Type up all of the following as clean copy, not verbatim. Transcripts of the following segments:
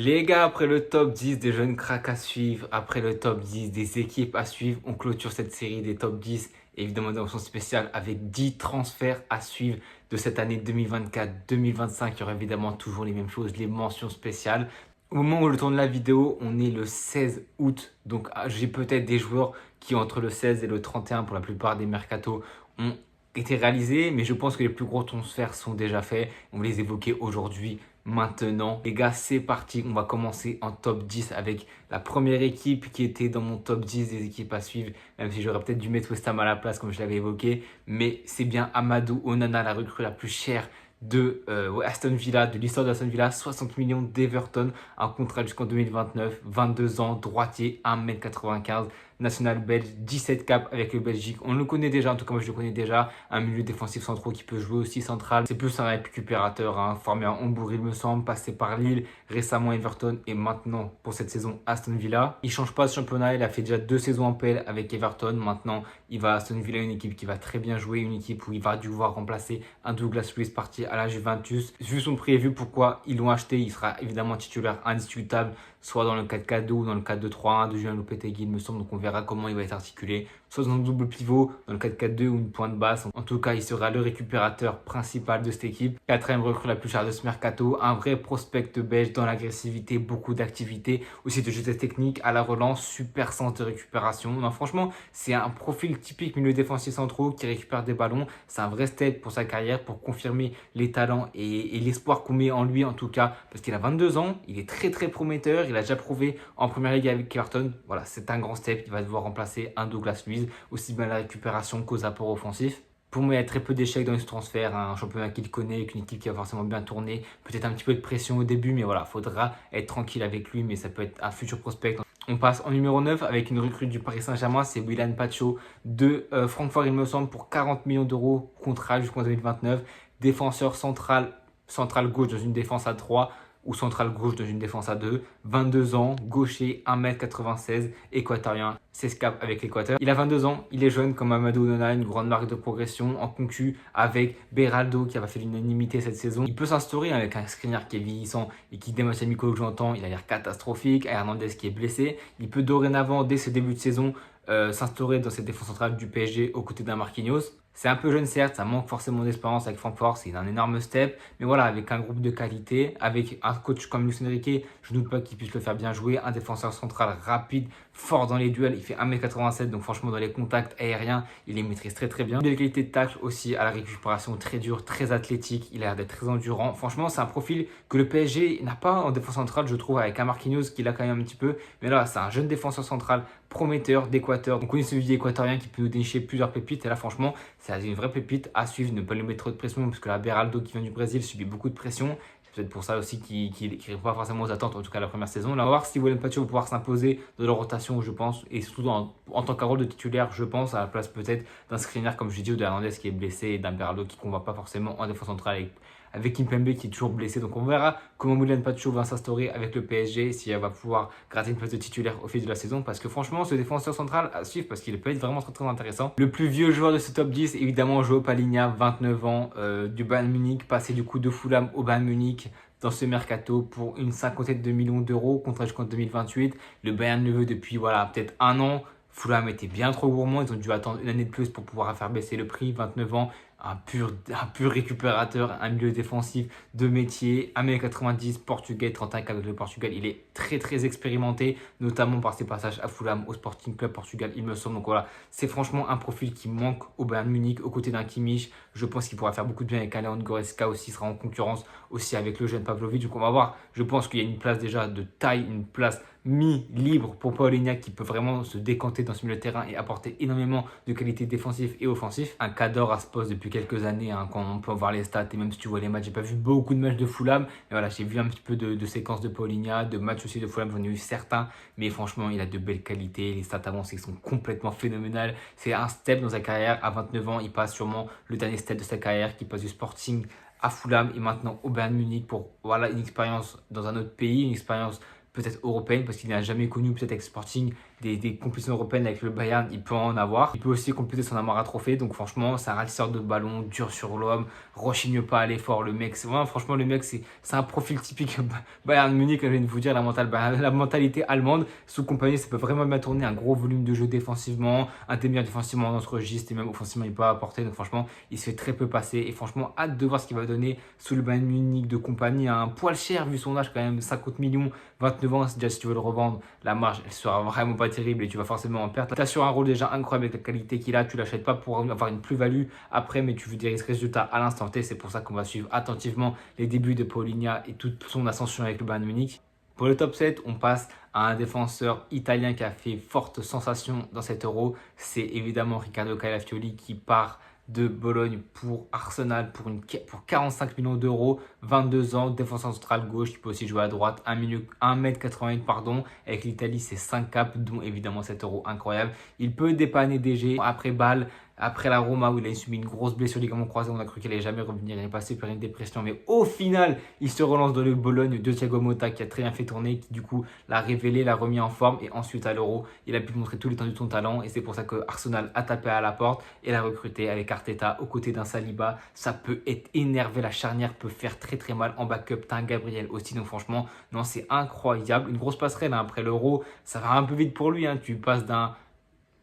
Les gars, après le top 10 des jeunes cracks à suivre, après le top 10 des équipes à suivre, on clôture cette série des top 10, évidemment des mentions spéciales avec 10 transferts à suivre de cette année 2024-2025. Il y aura évidemment toujours les mêmes choses, les mentions spéciales. Au moment où je tourne la vidéo, on est le 16 août, donc j'ai peut-être des joueurs qui entre le 16 et le 31 pour la plupart des mercatos ont été réalisés, mais je pense que les plus gros transferts sont déjà faits. On va les évoquer aujourd'hui. Maintenant, les gars, c'est parti. On va commencer en top 10 avec la première équipe qui était dans mon top 10 des équipes à suivre, même si j'aurais peut-être dû mettre West Ham à la place comme je l'avais évoqué. Mais c'est bien Amadou Onana, la recrue la plus chère de Aston Villa, de l'histoire de Aston Villa, 60 millions d'Everton, un contrat jusqu'en 2029, 22 ans, droitier, 1m95, national belge, 17 caps avec le Belgique. On le connaît déjà, en tout cas moi je le connais déjà, un milieu défensif central qui peut jouer aussi central. C'est plus un récupérateur, formé à Hambourg il me semble, passé par Lille, récemment Everton et maintenant pour cette saison Aston Villa. Il change pas de championnat, il a fait déjà 2 saisons en PL avec Everton. Maintenant il va à Aston Villa, une équipe qui va très bien jouer, une équipe où il va devoir remplacer un Douglas Luiz parti à la Juventus. Vu son prix et vu pourquoi ils l'ont acheté, il sera évidemment titulaire indiscutable, soit dans le 4-4-2 ou dans le 4-2-3-1 de Julien Lopetegui, il me semble. Donc on verra comment il va être articulé, soit dans un double pivot, dans le 4-4-2 ou une pointe basse. En tout cas, il sera le récupérateur principal de cette équipe. Quatrième recrue la plus chère de ce mercato, un vrai prospect belge dans l'agressivité, beaucoup d'activité, aussi de justesse technique, à la relance, super sens de récupération. Non, franchement, c'est un profil typique milieu défensif centraux qui récupère des ballons. C'est un vrai step pour sa carrière, pour confirmer les talents et l'espoir qu'on met en lui en tout cas, parce qu'il a 22 ans, il est très très prometteur, il a déjà prouvé en première ligue avec Everton. Voilà, c'est un grand step, il va devoir remplacer un Douglas Luiz, aussi bien à la récupération qu'aux apports offensifs. Pour moi, il y a très peu d'échecs dans ce transfert, un championnat qu'il connaît, une équipe qui va forcément bien tourner, peut-être un petit peu de pression au début, mais voilà, il faudra être tranquille avec lui, mais ça peut être un futur prospect. On passe en numéro 9 avec une recrue du Paris Saint-Germain, c'est Willian Pacho de Francfort, il me semble, pour 40 millions d'euros, contrat jusqu'en 2029, défenseur central gauche dans une défense à 3 ou central gauche dans une défense à 2, 22 ans, gaucher, 1m96, équatorien, s'escape avec l'Équateur. Il a 22 ans, il est jeune comme Amadou Onana, une grande marque de progression en concu avec Beraldo qui a fait l'unanimité cette saison. Il peut s'instaurer avec un Skriniar qui est vieillissant et qui, dès Mathieu Mikolo que j'entends, il a l'air catastrophique, Hernandez qui est blessé. Il peut dorénavant, dès ce début de saison, s'instaurer dans cette défense centrale du PSG aux côtés d'un Marquinhos. C'est un peu jeune certes, ça manque forcément d'expérience avec Francfort, c'est un énorme step. Mais voilà, avec un groupe de qualité, avec un coach comme Luis Enrique, je ne doute pas qu'il puisse le faire bien jouer. Un défenseur central rapide, fort dans les duels, il fait 1m87, donc franchement dans les contacts aériens, il les maîtrise très très bien. Des qualités de tacle aussi à la récupération, très dur, très athlétique, il a l'air d'être très endurant. Franchement, c'est un profil que le PSG n'a pas en défense centrale, je trouve, avec un Marquinhos qui l'a quand même un petit peu. Mais là, c'est un jeune défenseur central prometteur d'Équateur. On connaît ce vivier équatorien qui peut nous dénicher plusieurs pépites. Et là, franchement, c'est une vraie pépite à suivre. Ne pas lui mettre trop de pression parce que la Beraldo qui vient du Brésil subit beaucoup de pression. C'est peut-être pour ça aussi qu'il ne répond pas forcément aux attentes, en tout cas la première saison. Là, on va voir si William Pacho va pouvoir s'imposer de la rotation, je pense, et surtout en tant qu'un rôle de titulaire, je pense, à la place peut-être d'un Skriniar, comme je dis, ou de Hernandez qui est blessé, et d'un Beraldo qui ne convoit pas forcément en défense centrale avec Kimpembe qui est toujours blessé. Donc on verra comment William Pacho va s'instaurer avec le PSG, si elle va pouvoir gratter une place de titulaire au fil de la saison. Parce que franchement, ce défenseur central à suivre, parce qu'il peut être vraiment très très intéressant. Le plus vieux joueur de ce top 10, évidemment, Joao Palhinha, 29 ans, du Bayern Munich, passé du coup de Fulham au Bayern Munich dans ce mercato pour une cinquantaine de millions d'euros, contrat jusqu'en 2028. Le Bayern le veut depuis voilà, peut-être un an. Fulham était bien trop gourmand, ils ont dû attendre une année de plus pour pouvoir faire baisser le prix, 29 ans, un pur récupérateur, un milieu défensif de métier, 1m90, portugais, 31 avec le Portugal, il est très très expérimenté, notamment par ses passages à Fulham, au Sporting Club Portugal, il me semble. Donc voilà, c'est franchement un profil qui manque au Bayern Munich, aux côtés d'un Kimmich. Je pense qu'il pourra faire beaucoup de bien avec Leon Goretzka aussi, il sera en concurrence aussi avec le jeune Pavlovic. Donc on va voir, je pense qu'il y a une place déjà de taille, une place mi-libre pour Paulinho qui peut vraiment se décanter dans ce milieu de terrain et apporter énormément de qualité défensive et offensive. Un cadre à ce poste depuis quelques années, quand on peut voir les stats et même si tu vois les matchs, j'ai pas vu beaucoup de matchs de Fulham, mais voilà, j'ai vu un petit peu de séquences de Paulinho, de matchs aussi de Fulham, j'en ai eu certains, mais franchement, il a de belles qualités, les stats avancées sont complètement phénoménales. C'est un step dans sa carrière, à 29 ans, il passe sûrement le dernier step de sa carrière, qui passe du Sporting à Fulham et maintenant au Bayern Munich pour voilà, une expérience dans un autre pays, une expérience peut-être européenne parce qu'il n'a jamais connu peut-être avec Sporting des compétitions européennes avec le Bayern, il peut en avoir. Il peut aussi compléter son Amara Trophée. Donc franchement, c'est un ralisseur de ballon, dur sur l'homme, rechigne pas à l'effort. Le mec, franchement, le mec, c'est un profil typique Bayern Munich. Je viens de vous dire, la mentalité allemande. Sous compagnie, ça peut vraiment bien tourner. Un gros volume de jeu défensivement, un des meilleurs défensivement dans notre registre et même offensivement, il peut apporter. Donc franchement, il se fait très peu passer. Et franchement, hâte de voir ce qu'il va donner sous le Bayern Munich de compagnie. Un poil cher vu son âge quand même, 50 millions, 29 ans. Déjà, si tu veux le revendre, la marge, elle sera vraiment pas terrible et tu vas forcément en perdre. Tu assures un rôle déjà incroyable avec la qualité qu'il a. Tu l'achètes pas pour avoir une plus-value après, mais tu veux des résultats à l'instant T. C'est pour ça qu'on va suivre attentivement les débuts de Paulinho et toute son ascension avec le Bayern Munich. Pour le top 7, on passe à un défenseur italien qui a fait forte sensation dans cet Euro. C'est évidemment Riccardo Calafiori qui part de Bologne pour Arsenal pour 45 millions d'euros, 22 ans, défenseur central gauche, qui peut aussi jouer à droite, 1m88 pardon, avec l'Italie c'est 5 caps, dont évidemment cet Euro incroyable. Il peut dépanner DG après Bâle, après la Roma où il a subi une grosse blessure ligament croisé, on a cru qu'il allait jamais revenir, il est passé par une dépression, mais au final il se relance dans le Bologne de Thiago Motta qui a très bien fait tourner, qui du coup l'a révélé, l'a remis en forme et ensuite à l'Euro il a pu montrer tout l'étendue de son talent et c'est pour ça que Arsenal a tapé à la porte et l'a recruté avec Arteta aux côtés d'un Saliba. Ça peut être énervé, la charnière peut faire très très mal en backup, t'as un Gabriel aussi, donc franchement non c'est incroyable, une grosse passerelle hein. Après l'Euro ça va un peu vite pour lui hein. Tu passes d'un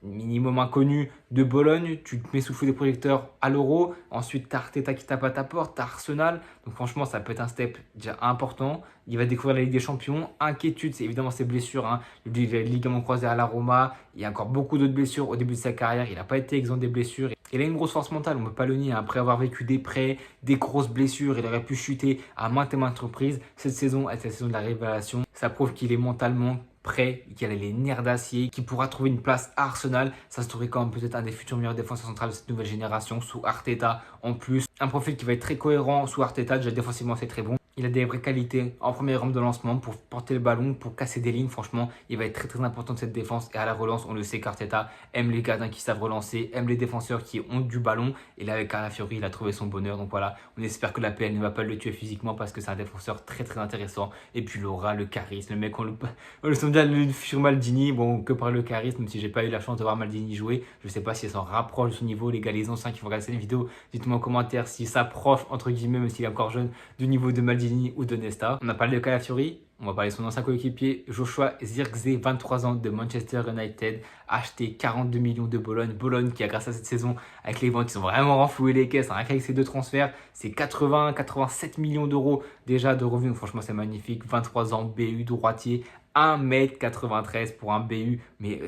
minimum inconnu de Bologne, tu te mets sous feu des projecteurs à l'Euro, ensuite t'as Arteta qui tape à ta porte, t'as Arsenal, donc franchement ça peut être un step déjà important. Il va découvrir la Ligue des Champions. Inquiétude, c'est évidemment ses blessures, hein. Le ligament croisé à la Roma, il y a encore beaucoup d'autres blessures au début de sa carrière, il n'a pas été exempt des blessures. Il a une grosse force mentale, on ne peut pas le nier, après avoir vécu des prêts, des grosses blessures, il aurait pu chuter à maintes et maintes reprises. Cette saison est la saison de la révélation, ça prouve qu'il est mentalement prêt, qu'il a les nerfs d'acier, qu'il pourra trouver une place à Arsenal. Ça se trouverait quand même peut-être un des futurs meilleurs défenseurs centrales de cette nouvelle génération sous Arteta. En plus, un profil qui va être très cohérent sous Arteta, déjà défensivement c'est très bon. Il a des vraies qualités en première rampe de lancement pour porter le ballon, pour casser des lignes. Franchement, il va être très très important de cette défense. Et à la relance, on le sait qu'Arteta aime les gardiens qui savent relancer, aime les défenseurs qui ont du ballon. Et là, avec Calafiori, il a trouvé son bonheur. Donc voilà, on espère que la PL ne va pas le tuer physiquement parce que c'est un défenseur très très intéressant. Et puis l'aura, le charisme, le mec, on le sent bien sur Maldini. Bon, que par le charisme, même si j'ai pas eu la chance de voir Maldini jouer. Je sais pas si elle s'en rapproche de son niveau. Les gars, les anciens qui vont regarder cette vidéo, dites-moi en commentaire s'il s'approche, entre guillemets, même s'il est encore jeune, du niveau de Maldini ou de Nesta. On a parlé de Calafiori, on va parler de son ancien coéquipier Joshua Zirkzee, 23 ans de Manchester United, acheté 42 millions de Bologne. Bologne qui a grâce à cette saison avec les ventes, ils ont vraiment renfloué les caisses. Rien qu'avec ces deux transferts, c'est 87 millions d'euros déjà de revenus. Donc, franchement, c'est magnifique. 23 ans, BU droitier. 1m93 pour un BU, mais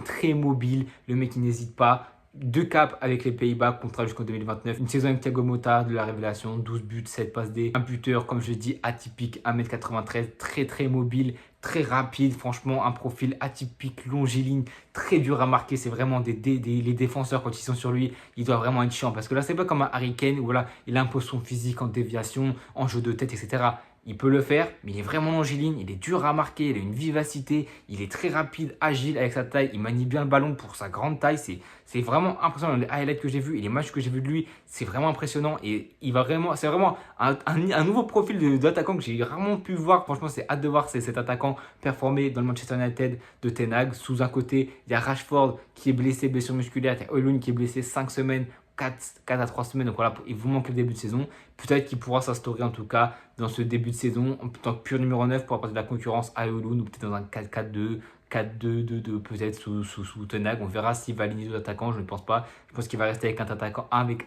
très mobile. Le mec, il n'hésite pas. 2 caps avec les Pays-Bas, contrat jusqu'en 2029. Une saison avec Thiago Motta, de la révélation, 12 buts, 7 passes D. Un buteur, comme je dis, atypique, 1m93, très très mobile, très rapide. Franchement, un profil atypique, longiligne, très dur à marquer. C'est vraiment les défenseurs, quand ils sont sur lui, il doit vraiment être chiant. Parce que là, c'est pas comme un Harry Kane où voilà, il impose son physique en déviation, en jeu de tête, etc. Il peut le faire, mais il est vraiment longiligne, il est dur à marquer, il a une vivacité, il est très rapide, agile avec sa taille, il manie bien le ballon pour sa grande taille. C'est vraiment impressionnant. Les highlights que j'ai vus et les matchs que j'ai vus de lui, c'est vraiment impressionnant. Et c'est vraiment un nouveau profil d'attaquant que j'ai rarement pu voir. Franchement, c'est hâte de voir cet attaquant performer dans le Manchester United de Ten Hag. Sous un côté, il y a Rashford qui est blessé, blessure musculaire, il y a Højlund qui est blessé 5 semaines. 4 à 3 semaines, donc voilà, il vous manque le début de saison. Peut-être qu'il pourra s'instaurer en tout cas dans ce début de saison en tant que pur numéro 9 pour apporter de la concurrence à Højlund ou peut-être dans un 4-4-2, 4-2-2-2 peut-être sous Ten Hag. On verra s'il va aligner deux attaquants, je ne pense pas. Je pense qu'il va rester avec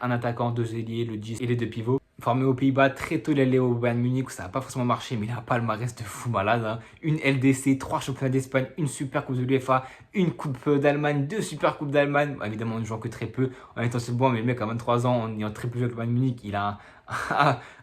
un attaquant, deux ailiers, le 10 et les deux pivots. Formé aux Pays-Bas, très tôt il allait au Bayern Munich, ça n'a pas forcément marché, mais il a un palmarès de fou malade. Hein. Une LDC, 3 championnats d'Espagne, une super coupe de l'UEFA, une coupe d'Allemagne, 2 super coupes d'Allemagne. Évidemment, on ne joue que très peu en étant sur le banc, mais le mec à 23 ans, en ayant très peu joué avec le Bayern Munich, il a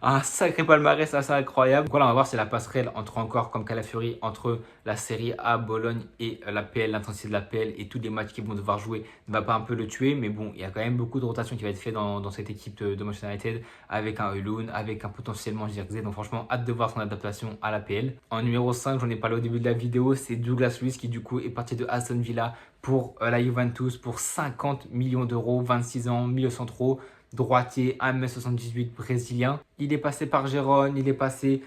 un sacré palmarès assez incroyable. Donc voilà, on va voir si la passerelle entre encore comme Calafiori entre la Serie A, Bologne et la PL, l'intensité de la PL et tous les matchs qu'ils vont devoir jouer ne va pas un peu le tuer. Mais bon, il y a quand même beaucoup de rotation qui va être fait dans cette équipe de Manchester United avec un Højlund, avec un potentiellement Zirkzee. Donc franchement, hâte de voir son adaptation à la PL. En numéro 5, j'en ai parlé au début de la vidéo, c'est Douglas Luiz qui du coup est parti de Aston Villa pour la Juventus pour 50 millions d'euros, 26 ans, 1900 euros. droitier, 1m78 brésilien. Il est passé par Gérone, il est passé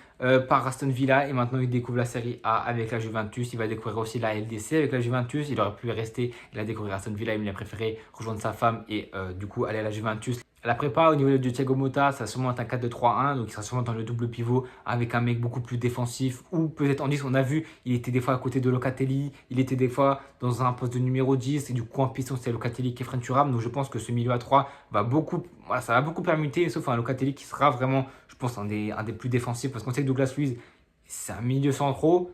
par Aston Villa et maintenant il découvre la Serie A avec la Juventus. Il va découvrir aussi la LDC avec la Juventus. Il aurait pu rester, il a découvert Aston Villa, il a préféré rejoindre sa femme et du coup aller à la Juventus. La prépa au niveau de Thiago Motta, ça va sûrement être un 4-2-3-1, donc il sera sûrement dans le double pivot avec un mec beaucoup plus défensif ou peut-être en 10. On a vu, il était des fois à côté de Locatelli, il était des fois dans un poste de numéro 10 et du coup en piston c'est Locatelli qui est French Thuram. Donc je pense que ce milieu à 3 va beaucoup, voilà, ça va beaucoup permuter, sauf un Locatelli qui sera vraiment, je pense, un des plus défensifs parce qu'on sait que Douglas Luiz, c'est un milieu centraux.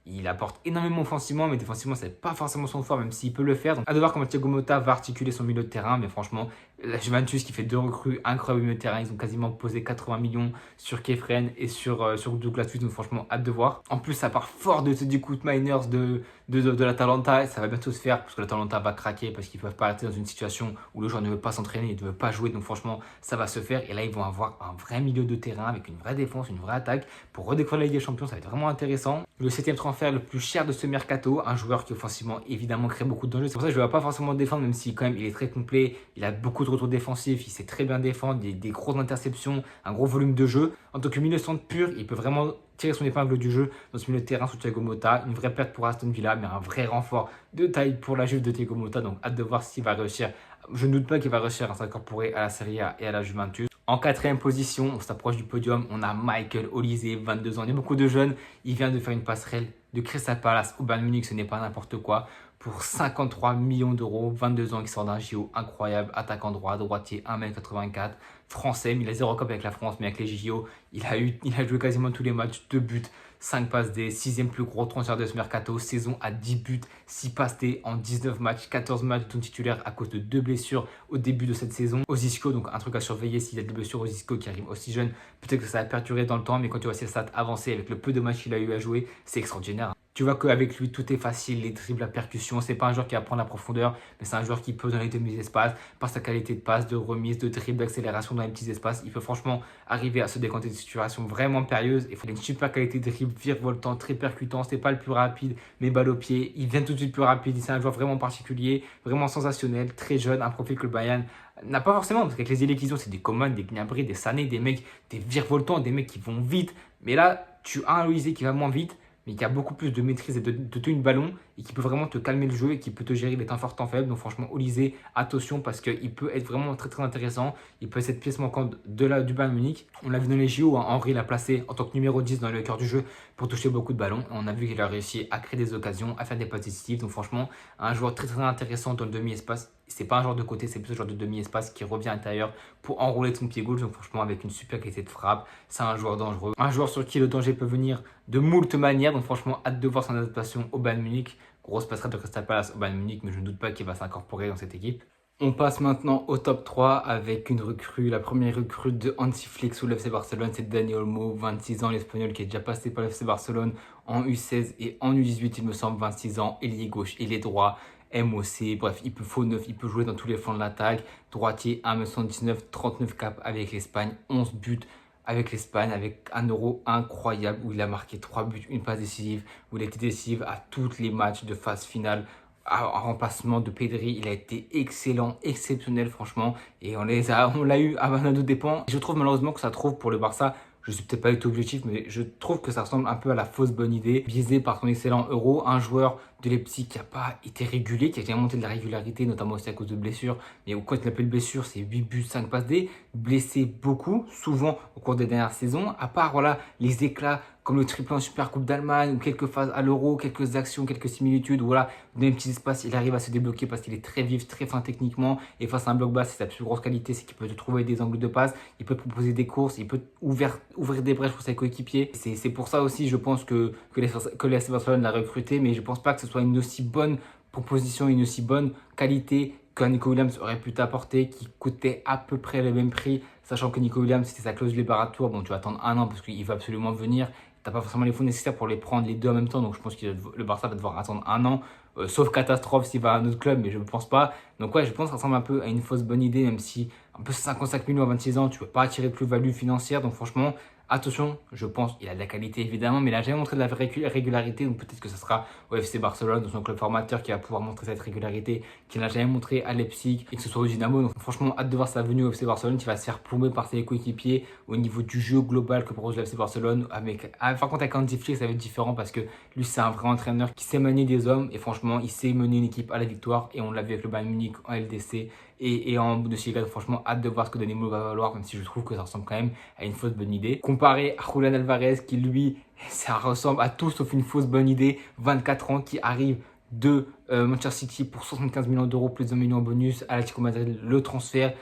Il apporte énormément offensivement, mais défensivement, c'est pas forcément son fort, même s'il peut le faire. Donc, à de voir comment Thiago Motta va articuler son milieu de terrain. Mais franchement, la Juventus qui fait 2 recrues incroyables au milieu de terrain, ils ont quasiment posé 80 millions sur Kefren et sur Douglas Luiz. Donc, franchement, hâte de voir. En plus, ça part fort du coup de Miners de l'Atalanta. Ça va bientôt se faire parce que l'Atalanta va craquer parce qu'ils peuvent pas arrêter dans une situation où le joueur ne veut pas s'entraîner, il ne veut pas jouer. Donc, franchement, ça va se faire. Et là, ils vont avoir un vrai milieu de terrain avec une vraie défense, une vraie attaque pour redécouvrir la Ligue des Champions. Ça va être vraiment intéressant. Le 7e transfert le plus cher de ce mercato, un joueur qui offensivement évidemment crée beaucoup de dangers. C'est pour ça que je ne vais pas forcément défendre, même si quand même il est très complet, il a beaucoup de retours défensifs, il sait très bien défendre, des grosses interceptions, un gros volume de jeu. En tant que milieu centre pur, il peut vraiment tirer son épingle du jeu dans ce milieu de terrain sous Thiago Motta. Une vraie perte pour Aston Villa, mais un vrai renfort de taille pour la Juve de Thiago Motta. Donc hâte de voir s'il va réussir. Je ne doute pas qu'il va réussir à s'incorporer à la Serie A et à la Juventus. En 4e position, on s'approche du podium, on a Michael Olise, 22 ans. Il y a beaucoup de jeunes, il vient de faire une passerelle de Crystal Palace au Bayern Munich, ce n'est pas n'importe quoi. Pour 53 millions d'euros, 22 ans, qui sort d'un JO incroyable, attaquant droit, droitier, 1m84, français, mais il a 0 cop avec la France, mais avec les JO, il a joué quasiment tous les matchs, 2 buts, 5 passes D, 6e plus gros transfert de ce mercato, saison à 10 buts, 6 passes D en 19 matchs, 14 matchs de ton titulaire à cause de 2 blessures au début de cette saison. Osisco, donc un truc à surveiller s'il y a des blessures Osisco qui arrive aussi jeune, peut-être que ça va perdurer dans le temps, mais quand tu vois ses stats avancer avec le peu de matchs qu'il a eu à jouer, c'est extraordinaire. Tu vois qu'avec lui, tout est facile, les dribbles, la percussion. C'est pas un joueur qui va prendre la profondeur, mais c'est un joueur qui peut dans les demi-espaces, par sa qualité de passe, de remise, de dribble, d'accélération dans les petits espaces. Il peut franchement arriver à se décanter de situations vraiment périlleuses. Il a une super qualité de dribble, virevoltant, très percutant. C'est pas le plus rapide, mais balle au pied. Il vient tout de suite plus rapide. C'est un joueur vraiment particulier, vraiment sensationnel, très jeune, un profil que le Bayern n'a pas forcément, parce qu'avec les élites qu'ils ont, c'est des Coman, des Gnabry, des Sané, des mecs, des virevoltants, des mecs qui vont vite. Mais là, tu as un Olise qui va moins vite, mais qui a beaucoup plus de maîtrise et de tenue de ballon et qui peut vraiment te calmer le jeu et qui peut te gérer les temps forts, temps faibles. Donc franchement, Olise, attention parce qu'il peut être vraiment très très intéressant. Il peut être cette pièce manquante du Bayern Munich. On l'a vu dans les JO, hein, Henry l'a placé en tant que numéro 10 dans le cœur du jeu pour toucher beaucoup de ballons. On a vu qu'il a réussi à créer des occasions, à faire des passes décisives. Donc franchement, un joueur très très intéressant dans le demi-espace. C'est pas un joueur de côté, c'est plus un joueur de demi-espace qui revient à l'intérieur pour enrouler de son pied gauche. Donc franchement, avec une super qualité de frappe, c'est un joueur dangereux. Un joueur sur qui le danger peut venir de moult manières. Donc franchement, hâte de voir son adaptation au Bayern Munich. Grosse passerelle de Crystal Palace au Bayern Munich, mais je ne doute pas qu'il va s'incorporer dans cette équipe. On passe maintenant au top 3 avec une recrue, la première recrue de Hansi Flick sous l'FC Barcelone, c'est Dani Olmo, 26 ans, l'Espagnol qui est déjà passé par l'FC Barcelone en U16 et en U18, il me semble, 26 ans, ailier gauche, ailier droit, MOC, bref, il peut faux neuf, il peut jouer dans tous les flancs de l'attaque, droitier, 1m79, 39 caps avec l'Espagne, 11 buts avec l'Espagne, avec un Euro incroyable où il a marqué 3 buts, une passe décisive, où il a été décisif à tous les matchs de phase finale. En remplacement de Pedri, il a été excellent, exceptionnel franchement, et on l'a eu à Bernardo dépend. Je trouve malheureusement que ça trouve pour le Barça, je suis peut-être pas du tout objectif, mais je trouve que ça ressemble un peu à la fausse bonne idée, biaisé par son excellent Euro, un joueur de Leipzig qui n'a pas été régulier, qui a jamais monté de la régularité, notamment aussi à cause de blessures, mais quand il appelle blessure, c'est 8 buts, 5 passes D, blessé beaucoup, souvent au cours des dernières saisons, à part voilà les éclats comme le triplé en Super Coupe d'Allemagne ou quelques phases à l'Euro, quelques actions, quelques similitudes, voilà, dans les petits espaces, il arrive à se débloquer parce qu'il est très vif, très fin techniquement, et face à un bloc bas, c'est sa plus grosse qualité, c'est qu'il peut te trouver des angles de passe, il peut te proposer des courses, il peut ouvrir des brèches pour ses coéquipiers. C'est pour ça aussi, je pense que l'FC Barcelone l'a recruté, mais je pense pas que ce soit une aussi bonne proposition, une aussi bonne qualité que Nico Williams aurait pu t'apporter, qui coûtait à peu près le même prix, sachant que Nico Williams, c'était sa clause libératoire, bon, tu vas attendre un an parce qu'il va absolument venir, t'as pas forcément les fonds nécessaires pour les prendre les deux en même temps, donc je pense que le Barça va devoir attendre un an, sauf catastrophe s'il va à un autre club, mais je ne pense pas. Donc ouais, je pense que ça ressemble un peu à une fausse bonne idée, même si un peu 55 millions à 26 ans, tu peux pas attirer de plus-value financière, donc franchement, Attention, je pense qu'il a de la qualité évidemment, mais il n'a jamais montré de la vraie régularité. Donc peut-être que ce sera au FC Barcelone, dans son club formateur, qui va pouvoir montrer cette régularité qu'il n'a jamais montré à Leipzig et que ce soit au Dynamo. Donc franchement, hâte de voir sa venue au FC Barcelone qui va se faire plomber par ses coéquipiers au niveau du jeu global que propose le FC Barcelone. Par contre, avec Hansi Flick, ça va être différent parce que lui, c'est un vrai entraîneur qui sait manier des hommes et franchement, il sait mener une équipe à la victoire. Et on l'a vu avec le Bayern Munich en LDC et en Bundesliga. Franchement, hâte de voir ce que Danilo va valoir, même si je trouve que ça ressemble quand même à une fausse bonne idée. Comparé à Julián Alvarez, qui lui, ça ressemble à tout sauf une fausse bonne idée, 24 ans, qui arrive de Manchester City pour 75 millions d'euros plus 1 million en bonus à l'Atlético Madrid, le transfert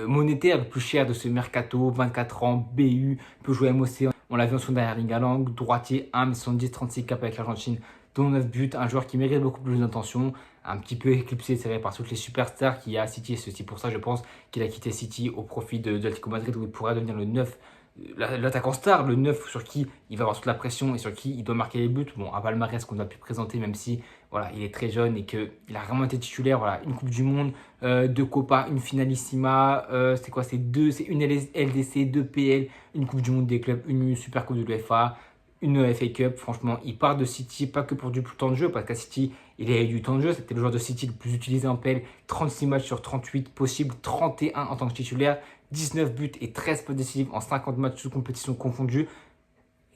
monétaire le plus cher de ce mercato, 24 ans, BU, peut jouer MOC. On l'a vu en son derrière Erling droitier, 1m70, 36 cap avec l'Argentine, dont 9 buts, un joueur qui mérite beaucoup plus d'attention, un petit peu éclipsé, c'est vrai, par toutes les superstars qu'il y a à City. C'est aussi pour ça, je pense, qu'il a quitté City au profit de l'Atlético Madrid, où il pourrait devenir le 9, l'attaquant star, le 9 sur qui il va avoir toute la pression et sur qui il doit marquer les buts. Bon, un palmarès qu'on a pu présenter, même si voilà, il est très jeune et qu'il a vraiment été titulaire. Voilà, une Coupe du Monde, deux Copa, une Finalissima, c'est quoi, c'est une LDC, deux PL, une Coupe du Monde des clubs, une Super Coupe de l'UEFA, une FA Cup. Franchement, il part de City, pas que pour du temps de jeu, parce qu'à City, il a eu du temps de jeu. C'était le joueur de City le plus utilisé en PL, 36 matchs sur 38 possibles, 31 en tant que titulaire, 19 buts et 13 passes décisives en 50 matchs sous compétition confondue.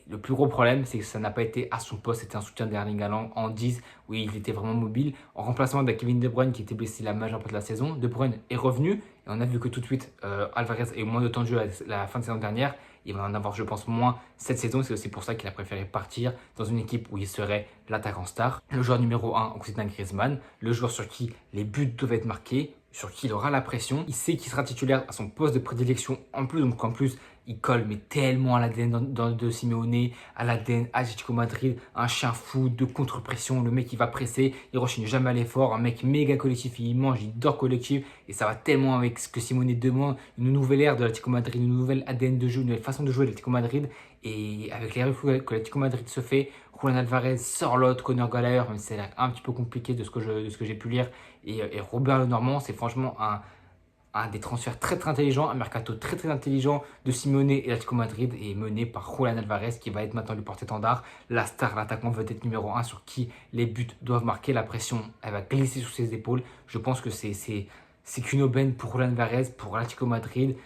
Le plus gros problème, c'est que ça n'a pas été à son poste. C'était un soutien d'Erling Haaland en 10, où il était vraiment mobile. En remplacement de Kevin De Bruyne, qui était blessé la majeure partie de la saison, De Bruyne est revenu. Et on a vu que tout de suite, Alvarez a eu moins de temps de jeu à la fin de saison dernière. Il va en avoir, je pense, moins cette saison. C'est aussi pour ça qu'il a préféré partir dans une équipe où il serait l'attaquant star. Le joueur numéro 1, Oxytocin Griezmann, le joueur sur qui les buts doivent être marqués, sur qui il aura la pression. Il sait qu'il sera titulaire à son poste de prédilection en plus. Donc en plus, il colle mais tellement à l'ADN de Simeone, à l'ADN Atlético Madrid, un chien fou de contre-pression. Le mec, il va presser, il rechigne jamais à l'effort. Un mec méga collectif, il mange, il dort collectif. Et ça va tellement avec ce que Simeone demande. Une nouvelle ère de l'Atlético Madrid, une nouvelle ADN de jeu, une nouvelle façon de jouer de l'Atlético Madrid. Et avec les refus que l'Atlético Madrid se fait, Julián Alvarez sort l'autre, Conor Gallagher, même si c'est un petit peu compliqué de ce que j'ai pu lire. Et Robert Lenormand, c'est franchement un des transferts très très intelligents, un mercato très très intelligent de Simeone et l'Atlético Madrid, et mené par Julián Alvarez, qui va être maintenant le porte-étendard, la star, l'attaquant vedette numéro 1 sur qui les buts doivent marquer. La pression, elle va glisser sur ses épaules. Je pense que c'est qu'une aubaine pour Julián Alvarez, pour l'Atlético Madrid.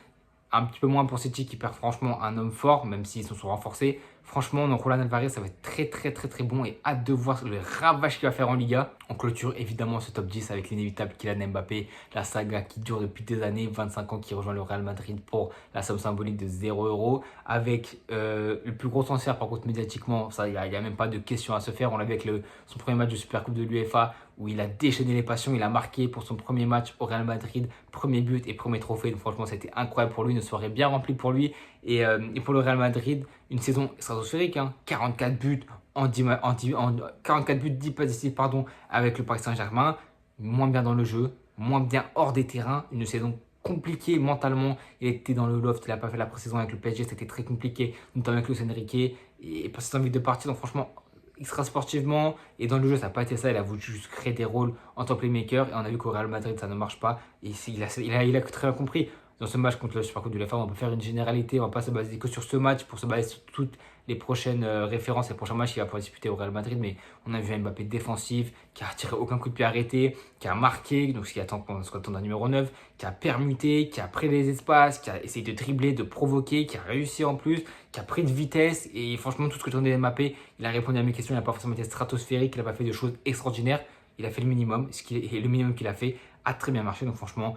Un petit peu moins pour City qui perd franchement un homme fort, même s'ils se sont renforcés. Franchement, donc Julián Alvarez, ça va être très très très très bon et hâte de voir le ravage qu'il va faire en Liga. On clôture évidemment ce top 10 avec l'inévitable Kylian Mbappé, la saga qui dure depuis des années, 25 ans, qui rejoint le Real Madrid pour la somme symbolique de 0 €. Avec le plus gros transfert par contre médiatiquement, ça il n'y a même pas de question à se faire. On l'a vu avec son premier match de Super Coupe de l'UEFA où il a déchaîné les passions, il a marqué pour son premier match au Real Madrid, premier but et premier trophée. Donc franchement, c'était incroyable pour lui, une soirée bien remplie pour lui. Et pour le Real Madrid, une saison stratosphérique, hein, 44 buts en 44 buts, 10 passes décisives, pardon, avec le Paris Saint-Germain. Moins bien dans le jeu, moins bien hors des terrains, une saison compliquée mentalement. Il était dans le loft, il n'a pas fait la pré-saison avec le PSG, c'était très compliqué, notamment avec Luis Enrique, et pas envie de partir. Donc franchement, extra sportivement et dans le jeu ça n'a pas été ça. Il a voulu juste créer des rôles en tant que playmaker et on a vu qu'au Real Madrid ça ne marche pas. Et il a très bien compris. Dans ce match contre le Super Coupe de l'UEFA, on peut faire une généralité, on ne va pas se baser que sur ce match pour se baser sur toutes les prochaines références, les prochains matchs qu'il va pouvoir disputer au Real Madrid. Mais on a vu un Mbappé défensif, qui a tiré aucun coup de pied arrêté, qui a marqué, donc ce qui attend d'un numéro 9, qui a permuté, qui a pris les espaces, qui a essayé de dribbler, de provoquer, qui a réussi en plus, qui a pris de vitesse. Et franchement, tout ce que j'en ai Mbappé, il a répondu à mes questions, il n'a pas forcément été stratosphérique, il n'a pas fait de choses extraordinaires. Il a fait le minimum, et le minimum qu'il a fait a très bien marché. Donc franchement,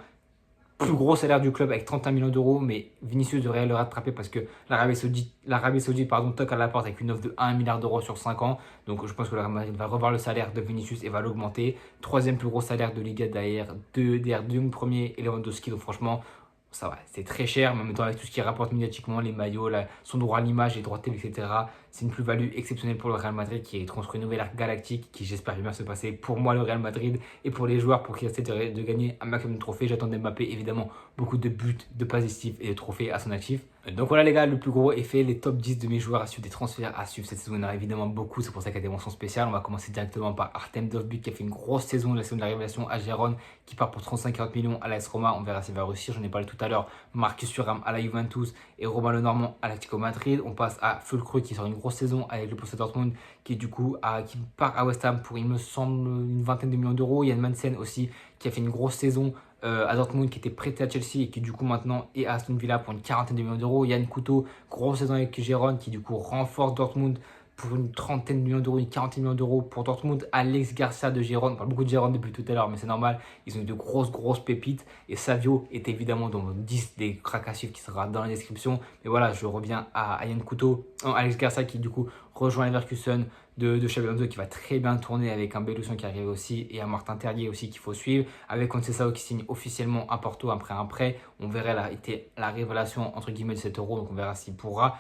plus gros salaire du club avec 31 millions d'euros, mais Vinicius devrait le rattraper parce que l'Arabie Saoudite toque à la porte avec une offre de 1 milliard d'euros sur 5 ans. Donc je pense que le Real Madrid va revoir le salaire de Vinicius et va l'augmenter. Troisième plus gros salaire de Liga derrière De Jong premier et Lewandowski. Donc franchement, ça va, c'est très cher, mais en même temps avec tout ce qui rapporte médiatiquement, les maillots, son droit à l'image, les droits télé, etc. C'est une plus-value exceptionnelle pour le Real Madrid qui construit une nouvelle ère galactique qui j'espère bien se passer pour moi le Real Madrid et pour les joueurs pour qu'ils essaient de gagner un maximum de trophées. J'attends d'Mbappé évidemment beaucoup de buts, de passes décisives et de trophées à son actif. Donc voilà les gars, le plus gros est fait, les top 10 de mes joueurs à suivre, des transferts à suivre cette saison. Il y en a évidemment beaucoup, c'est pour ça qu'il y a des mentions spéciales. On va commencer directement par Artem Dovbyk qui a fait une grosse saison, la saison de la révélation à Gérone, qui part pour 35-40 millions à l'AS Roma. On verra s'il va réussir, j'en ai parlé tout à l'heure. Marcus Thuram à la Juventus et Romain Lenormand à l'Atlético Madrid. On passe à Füllkrug qui sort une grosse saison avec le Borussia Dortmund qui du coup qui part à West Ham pour il me semble une vingtaine de millions d'euros. Yann Mansen aussi qui a fait une grosse saison à Dortmund qui était prêté à Chelsea et qui du coup maintenant est à Aston Villa pour une quarantaine de millions d'euros. Yann Couto, grosse saison avec Gérone qui du coup renforce Dortmund pour une trentaine de millions d'euros, une quarantaine de millions d'euros pour Dortmund. Alex Garcia de Gérone, on parle beaucoup de Gérone depuis tout à l'heure, mais c'est normal, ils ont eu de grosses pépites. Et Savio est évidemment dans le 10 des cracks à suivre qui sera dans la description. Mais voilà, je reviens à Yann Couto, Alex Garcia qui du coup rejoint Leverkusen de Xabi Alonso qui va très bien tourner avec un Belusson qui arrive aussi et un Martin Terrier aussi qu'il faut suivre. Avec Conceição qui signe officiellement à Porto après un prêt. On verrait la révélation entre guillemets de cet euro, donc on verra s'il pourra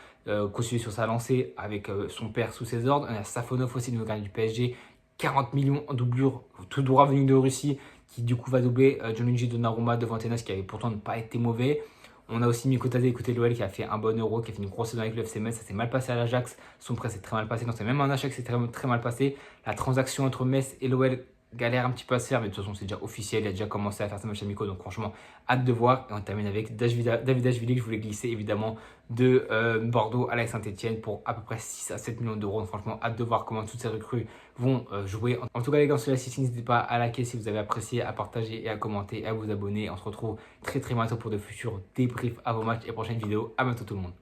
continuer sur sa lancée avec son père sous ses ordres. On a Safonov aussi, le gardien du PSG, 40 millions en doublure, tout droit venu de Russie, qui du coup va doubler Gianluigi Donnarumma devant Tenas qui avait pourtant pas été mauvais. On a aussi Miko Tadej côté l'OL qui a fait un bon euro, qui a fait une grosse saison avec le FC Metz. Ça s'est mal passé à l'Ajax. Son prêt s'est très mal passé. Non, c'est même un achat qui s'est très mal passé. La transaction entre Metz et l'OL galère un petit peu à se faire, mais de toute façon, c'est déjà officiel. Il a déjà commencé à faire sa match amicaux. Donc, franchement, hâte de voir. Et on termine avec David Ashvili, que je voulais glisser évidemment de Bordeaux à la Saint-Etienne pour à peu près 6 à 7 millions d'euros. Donc, franchement, hâte de voir comment toutes ces recrues vont jouer. En tout cas, les gars, sur la site, n'hésitez pas à liker si vous avez apprécié, à partager et à commenter, à vous abonner. On se retrouve très bientôt pour de futurs débriefs à vos matchs et prochaines vidéos. À bientôt tout le monde.